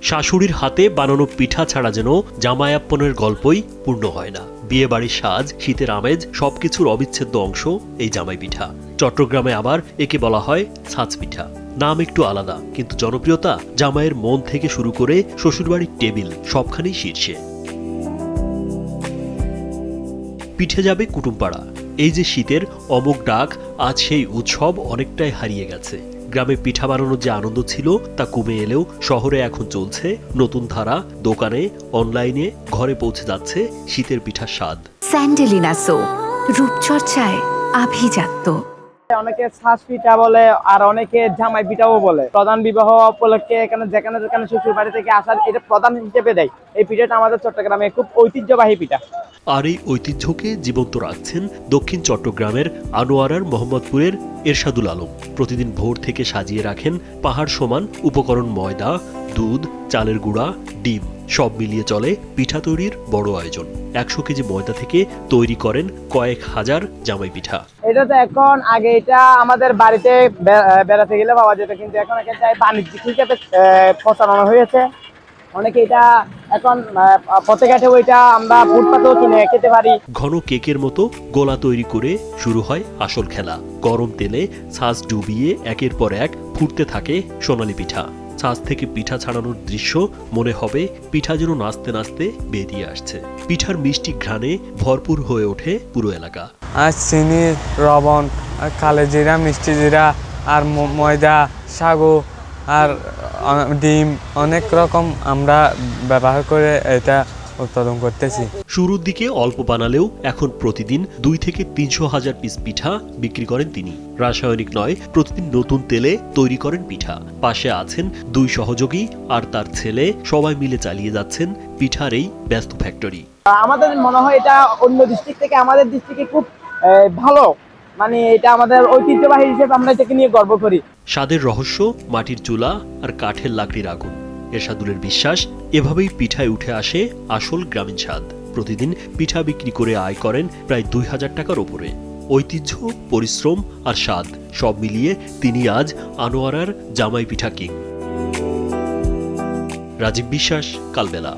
শাশুড়ির হাতে বানানো পিঠা ছাড়া যেন জামায়াপ্পনের গল্পই পূর্ণ হয় না। বিয়ে বাড়ির সাজ, শীতের আমেজ সবকিছুর অবিচ্ছেদ্য অংশ এই জামাই পিঠা। চট্টগ্রামে আবার একে বলা হয় ছাঁচ পিঠা। নাম একটু আলাদা, কিন্তু জনপ্রিয়তা জামাইয়ের মন থেকে শুরু করে শ্বশুরবাড়ির টেবিল সবখানেই শীর্ষে। পিঠে যাবে কুটুমপাড়া। এই যে শীতের অমোঘ ডাক, আজ সেই উৎসব অনেকটাই হারিয়ে গেছে। গ্রামে পিঠা বানানোর যে আনন্দ ছিল তা কমে এলেও শহরে এখন চলছে নতুন ধারা। দোকানে, অনলাইনে ঘরে পৌঁছে যাচ্ছে শীতের পিঠার স্বাদ। স্যান্ডেলিনা সো, রূপচর্চায় আভিজাত্য। অনেকে ছাঁচ পিঠা বলে, আর অনেকে জামাই পিঠাও বলে। প্রধান বিবাহ উপলক্ষে যেখানে শ্বশুর বাড়ি থেকে আসার এটা প্রধান হিসেবে দেয়। এই পিঠাটা আমাদের চট্টগ্রামে খুব ঐতিহ্যবাহী পিঠা। আর এই ঐতিহ্যকে জীবন্ত রাখছেন দক্ষিণ চট্টগ্রামের আনোয়ারার মোহাম্মদপুরের এরশাদুল আলম। প্রতিদিন ভোর থেকে সাজিয়ে রাখেন পাহাড় সমান উপকরণ। ময়দা, দুধ, চালের গুঁড়া, ডিম সব মিলিয়ে চলে পিঠা তৈরির বড় আয়োজন। 100 কেজি ময়দা থেকে তৈরি করেন কয়েক হাজার জামাই পিঠা। এটা তো এখন, আগে এটা আমাদের বাড়িতে বেড়াতে গেলে পাওয়া যেত, কিন্তু এখন এটা বাণিজ্যিক হিসেবে প্রচারণা হয়েছে। অনেকে এটা এখন পথে ঘাটে ওইটা আমরা ফুটপাতেও কিনে খেতে পারি। ঘন কেকের মতো গোলা তৈরি করে শুরু হয় আসল খেলা। গরম তেলে ছাঁচ ডুবিয়ে একের পর এক ফুটতে থাকে সোনালী পিঠা। ছাঁচ থেকে পিঠা ছাড়ানোর দৃশ্য মনে হবে পিঠা যেন নাচতে নাচতে বেরিয়ে আসছে। পিঠার মিষ্টি ঘ্রাণে ভরপুর হয়ে ওঠে পুরো এলাকা। আর চিনি, লবণ, আর কালো জিরা, মিষ্টি জিরা, আর ময়দা, সাগু, আর ডিম, অনেক রকম আমরা ব্যবহার করে এটা উৎপাদন করতেছি। শুরুর দিকে অল্প বানালেও এখন প্রতিদিন 2 থেকে 300 হাজার পিস পিঠা বিক্রি করেন তিনি। রাসায়নিক নয়, প্রতিদিন নতুন তেলে তৈরি করেন পিঠা। পাশে আছেন 2 সহযোগী আর তার ছেলে, সবাই মিলে চালিয়ে যাচ্ছেন পিঠার এই ব্যস্ত ফ্যাক্টরি। আমাদের মনে হয় এটা অন্য ডিস্ট্রিক্ট থেকে আমাদের ডিস্ট্রিক্টে খুব ভালো, মানে এটা আমাদের ঐতিহ্যবাহী হিসেবে আমরা এটাকে নিয়ে গর্ব করি। স্বাদের রহস্য মাটির চুলা আর কাঠের লাকড়ির আগুন। এরশাদুলের বিশ্বাস, এভাবেই পিঠায় উঠে আসে আসল গ্রামীণ স্বাদ। প্রতিদিন পিঠা বিক্রি করে আয় করেন প্রায় 2000 টাকার ওপরে। ঐতিহ্য, পরিশ্রম আর স্বাদ সব মিলিয়ে তিনি আজ আনোয়ারার জামাই পিঠা কিং। রাজীব বিশ্বাস, কালবেলা।